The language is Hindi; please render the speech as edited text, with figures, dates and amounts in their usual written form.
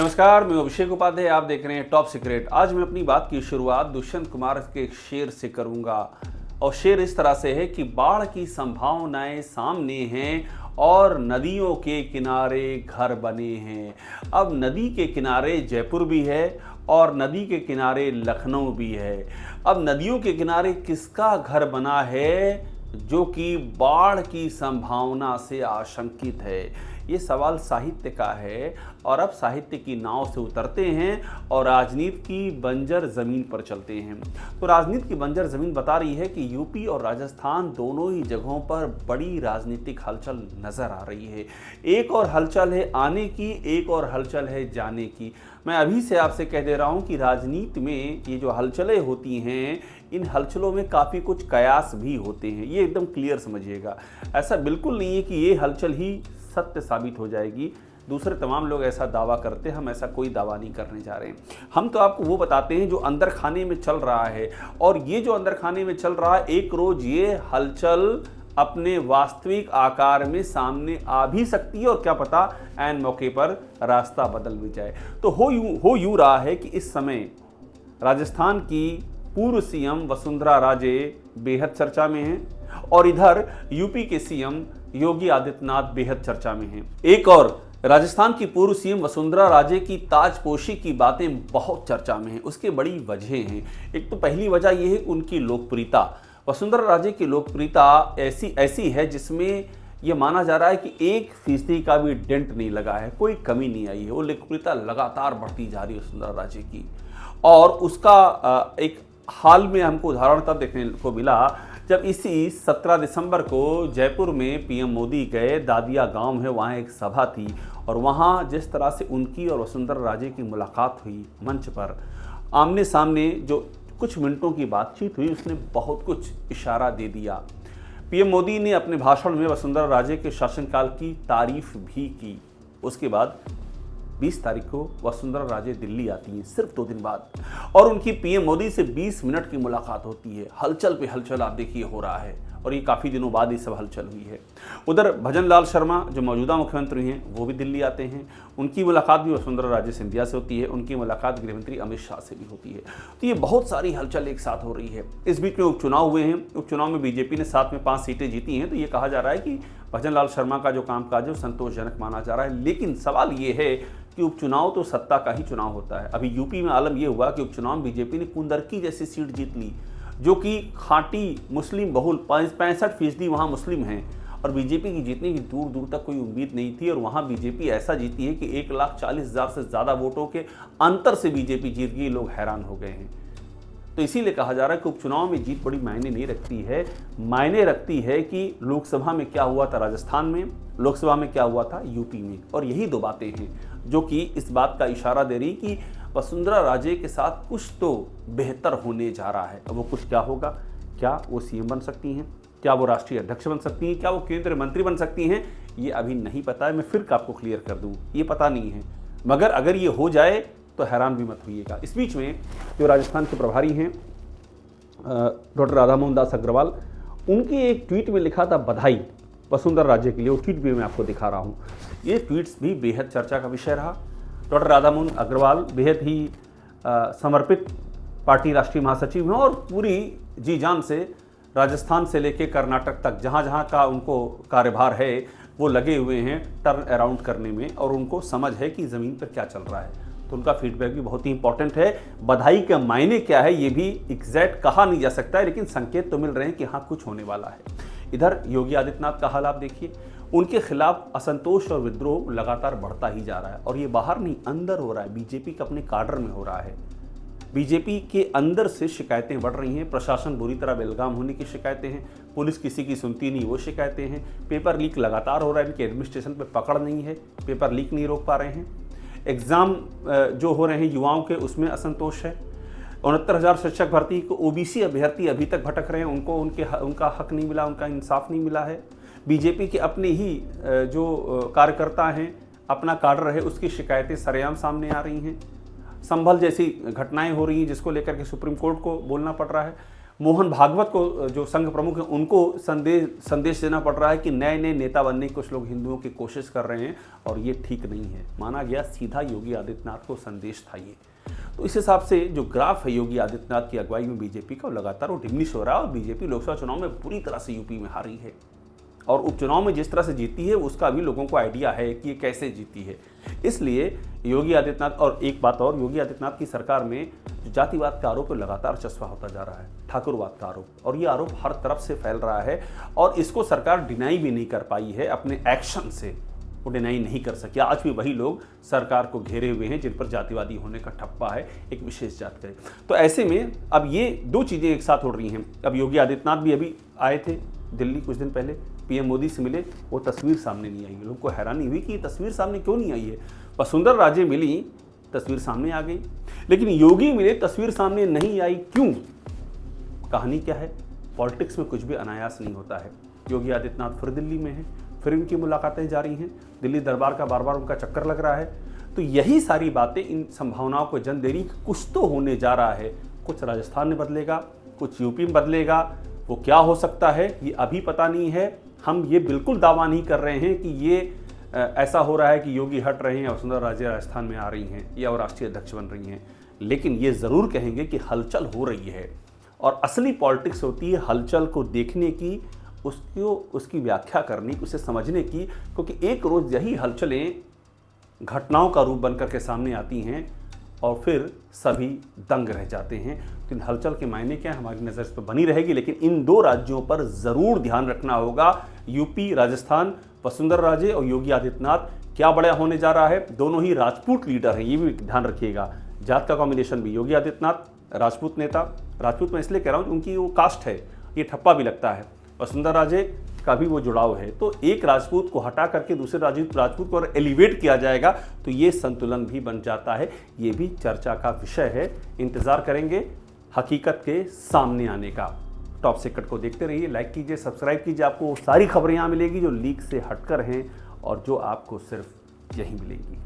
नमस्कार, मैं अभिषेक उपाध्याय। आप देख रहे हैं टॉप सीक्रेट। आज मैं अपनी बात की शुरुआत दुष्यंत कुमार के एक शेर से करूंगा और शेर इस तरह से है कि बाढ़ की संभावनाएं सामने हैं और नदियों के किनारे घर बने हैं। अब नदी के किनारे जयपुर भी है और नदी के किनारे लखनऊ भी है। अब नदियों के किनारे किसका घर बना है जो कि बाढ़ की संभावना से आशंकित है? ये सवाल साहित्य का है और अब साहित्य की नाव से उतरते हैं और राजनीति की बंजर ज़मीन पर चलते हैं। तो राजनीति की बंजर ज़मीन बता रही है कि यूपी और राजस्थान दोनों ही जगहों पर बड़ी राजनीतिक हलचल नज़र आ रही है। एक और हलचल है आने की, एक और हलचल है जाने की। मैं अभी से आपसे कह दे रहा हूँ कि राजनीति में ये जो हलचलें होती हैं, इन हलचलों में काफ़ी कुछ कयास भी होते हैं। ये एकदम क्लियर समझिएगा। ऐसा बिल्कुल नहीं है कि ये हलचल ही सत्य साबित हो जाएगी। दूसरे तमाम लोग ऐसा दावा करते हैं, हम ऐसा कोई दावा नहीं करने जा रहे हैं। हम तो आपको वो बताते हैं जो अंदर खाने में चल रहा है, और ये जो अंदर खाने में चल रहा है, एक रोज़ ये हलचल अपने वास्तविक आकार में सामने आ भी सकती है और क्या पता ऐन मौके पर रास्ता बदल भी जाए। तो हो यूँ रहा है कि इस समय राजस्थान की पूर्व सीएम वसुंधरा राजे बेहद चर्चा में हैं और इधर यूपी के सीएम योगी आदित्यनाथ बेहद चर्चा में हैं। एक और राजस्थान की पूर्व सीएम वसुंधरा राजे की ताजपोशी की बातें बहुत चर्चा में हैं। उसके बड़ी वजह हैं। एक तो पहली वजह यह है उनकी लोकप्रियता। वसुंधरा राजे की लोकप्रियता ऐसी है जिसमें यह माना जा रहा है कि 1% का भी डेंट नहीं लगा है, कोई कमी नहीं आई है। वो लोकप्रियता लगातार बढ़ती जा रही है वसुंधरा राजे की। और उसका एक हाल में हमको उदाहरण तब देखने को मिला जब इसी 17 दिसंबर को जयपुर में पीएम मोदी गए। दादिया गांव है, वहाँ एक सभा थी और वहाँ जिस तरह से उनकी और वसुंधरा राजे की मुलाकात हुई मंच पर, आमने सामने जो कुछ मिनटों की बातचीत हुई, उसने बहुत कुछ इशारा दे दिया। पीएम मोदी ने अपने भाषण में वसुंधरा राजे के शासनकाल की तारीफ भी की। उसके बाद 20 तारीख को वसुंधरा राजे दिल्ली आती हैं, सिर्फ 2 दिन बाद, और उनकी पीएम मोदी से 20 मिनट की मुलाकात होती है। हलचल पे हलचल आप देखिए हो रहा है और ये काफ़ी दिनों बाद ये सब हलचल हुई है। उधर भजन लाल शर्मा जो मौजूदा मुख्यमंत्री हैं वो भी दिल्ली आते हैं। उनकी मुलाकात भी वसुंधरा राजे सिंधिया से होती है। उनकी मुलाकात गृहमंत्री अमित शाह से भी होती है। तो ये बहुत सारी हलचल एक साथ हो रही है। इस बीच में उपचुनाव हुए हैं। उपचुनाव में बीजेपी ने 7 में 5 सीटें जीती हैं। तो ये कहा जा रहा है कि भजन लाल शर्मा का जो कामकाज है वो संतोषजनक माना जा रहा है। लेकिन सवाल ये है कि उपचुनाव तो सत्ता का ही चुनाव होता है। अभी यूपी में आलम यह हुआ कि उपचुनाव में बीजेपी ने कुंदरकी जैसी सीट जीत ली, जो कि खांटी मुस्लिम बहुल 65% वहाँ मुस्लिम हैं, और बीजेपी की जीतने की दूर दूर तक कोई उम्मीद नहीं थी। और वहाँ बीजेपी ऐसा जीती है कि 1,40,000 से ज़्यादा वोटों के अंतर से बीजेपी जीत गई। लोग हैरान हो गए हैं। तो इसीलिए कहा जा रहा है कि उपचुनाव में जीत बड़ी मायने नहीं रखती है। मायने रखती है कि लोकसभा में क्या हुआ था राजस्थान में, लोकसभा में क्या हुआ था यूपी में। और यही 2 बातें हैं जो कि इस बात का इशारा दे रही कि वसुंधरा राजे के साथ कुछ तो बेहतर होने जा रहा है। अब वो कुछ क्या होगा? क्या वो सीएम बन सकती हैं? क्या वो राष्ट्रीय अध्यक्ष बन सकती हैं? क्या वो केंद्रीय मंत्री बन सकती हैं? ये अभी नहीं पता है। मैं फिर आपको क्लियर कर दूँ, ये पता नहीं है। मगर अगर ये हो जाए तो हैरान भी मत होइएगा। इस बीच में जो राजस्थान के प्रभारी हैं डॉक्टर राधामोहन दास अग्रवाल, उनके एक ट्वीट में लिखा था बधाई वसुंधरा राजे के लिए। वो ट्वीट भी मैं आपको दिखा रहा हूँ। ये ट्वीट्स भी बेहद चर्चा का विषय रहा। डॉक्टर राधामोहन अग्रवाल बेहद ही समर्पित पार्टी राष्ट्रीय महासचिव हैं और पूरी जी जान से राजस्थान से लेकर कर्नाटक तक जहाँ जहाँ का उनको कार्यभार है वो लगे हुए हैं टर्न अराउंड करने में, और उनको समझ है कि ज़मीन पर क्या चल रहा है। तो उनका फीडबैक भी बहुत ही इंपॉर्टेंट है। बधाई के मायने क्या है ये भी एग्जैक्ट कहा नहीं जा सकता है, लेकिन संकेत तो मिल रहे हैं कि हाँ कुछ होने वाला है। इधर योगी आदित्यनाथ का हाल आप देखिए। उनके खिलाफ असंतोष और विद्रोह लगातार बढ़ता ही जा रहा है, और ये बाहर नहीं अंदर हो रहा है। बीजेपी के अपने काडर में हो रहा है। बीजेपी के अंदर से शिकायतें बढ़ रही हैं। प्रशासन बुरी तरह बेलगाम होने की शिकायतें हैं। पुलिस किसी की सुनती नहीं, वो शिकायतें हैं। पेपर लीक लगातार हो रहा है। इनके एडमिनिस्ट्रेशन पे पकड़ नहीं है, पेपर लीक नहीं रोक पा रहे हैं। एग्ज़ाम जो हो रहे हैं युवाओं के, उसमें असंतोष है। 69,000 शिक्षक भर्ती को ओबीसी अभ्यर्थी अभी तक भटक रहे हैं। उनको उनका हक नहीं मिला, उनका इंसाफ नहीं मिला है। बीजेपी के अपने ही जो कार्यकर्ता हैं, अपना काडर है, उसकी शिकायतें सरेआम सामने आ रही हैं। संभल जैसी घटनाएं हो रही हैं जिसको लेकर के सुप्रीम कोर्ट को बोलना पड़ रहा है। मोहन भागवत को, जो संघ प्रमुख हैं, उनको संदेश देना पड़ रहा है कि नए नए नेता बनने की कुछ लोग हिंदुओं की कोशिश कर रहे हैं और ये ठीक नहीं है। माना गया सीधा योगी आदित्यनाथ को संदेश था ये। तो इस हिसाब से जो ग्राफ है योगी आदित्यनाथ की अगुवाई में बीजेपी का, लगातार वो डिमिनिश हो रहा है और बीजेपी लोकसभा चुनाव में बुरी तरह से यूपी में हारी है और उपचुनाव में जिस तरह से जीती है उसका भी लोगों को आइडिया है कि ये कैसे जीती है। इसलिए योगी आदित्यनाथ, और एक बात और, योगी आदित्यनाथ की सरकार में जो जातिवाद का आरोप लगातार चस्पा होता जा रहा है, ठाकुरवाद का आरोप, और ये आरोप हर तरफ से फैल रहा है और इसको सरकार डिनाई भी नहीं कर पाई है अपने एक्शन से, वो डिनाई नहीं कर सकी। आज भी वही लोग सरकार को घेरे हुए हैं जिन पर जातिवादी होने का ठप्पा है एक विशेष जात का। तो ऐसे में अब ये दो चीज़ें एक साथ हो रही हैं। अब योगी आदित्यनाथ भी अभी आए थे दिल्ली कुछ दिन पहले, पीएम मोदी से मिले, वो तस्वीर सामने नहीं आई। लोगों को हैरानी हुई कि ये तस्वीर सामने क्यों नहीं आई है। वसुंधरा राजे मिली, तस्वीर सामने आ गई, लेकिन योगी मिले, तस्वीर सामने नहीं आई। क्यों? कहानी क्या है? पॉलिटिक्स में कुछ भी अनायास नहीं होता है। योगी आदित्यनाथ फिर दिल्ली में हैं, फिर इनकी मुलाकातें जारी हैं, दिल्ली दरबार का बार बार उनका चक्कर लग रहा है। तो यही सारी बातें इन संभावनाओं को जन्म दे रही कि कुछ तो होने जा रहा है। कुछ राजस्थान में बदलेगा, कुछ यूपी में बदलेगा, वो क्या हो सकता है ये अभी पता नहीं है। हम ये बिल्कुल दावा नहीं कर रहे हैं कि ये ऐसा हो रहा है कि योगी हट रहे हैं और वसुंधरा राजे राजस्थान में आ रही हैं या वो राष्ट्रीय अध्यक्ष बन रही हैं, लेकिन ये ज़रूर कहेंगे कि हलचल हो रही है। और असली पॉलिटिक्स होती है हलचल को देखने की, उसकी व्याख्या करने की, उसे समझने की, क्योंकि एक रोज़ यही हलचलें घटनाओं का रूप बनकर के सामने आती हैं और फिर सभी दंग रह जाते हैं। तो इन हलचल के मायने क्या है, हमारी नज़र इस पर बनी रहेगी, लेकिन इन दो राज्यों पर ज़रूर ध्यान रखना होगा। यूपी, राजस्थान, वसुंधरा राजे और योगी आदित्यनाथ, क्या बड़ा होने जा रहा है। दोनों ही राजपूत लीडर हैं, ये भी ध्यान रखिएगा। जात का कॉम्बिनेशन भी, योगी आदित्यनाथ राजपूत नेता, राजपूत मैं इसलिए कह रहा हूँ उनकी वो कास्ट है, ये ठप्पा भी लगता है। वसुंधरा राजे का भी वो जुड़ाव है। तो एक राजपूत को हटा करके दूसरे राजपूत को एलिवेट किया जाएगा तो ये संतुलन भी बन जाता है। ये भी चर्चा का विषय है। इंतज़ार करेंगे हकीकत के सामने आने का। टॉप सीक्रेट को देखते रहिए, लाइक कीजिए, सब्सक्राइब कीजिए। आपको वो सारी खबरें यहाँ मिलेगी जो लीक से हटकर हैं और जो आपको सिर्फ यही मिलेंगी।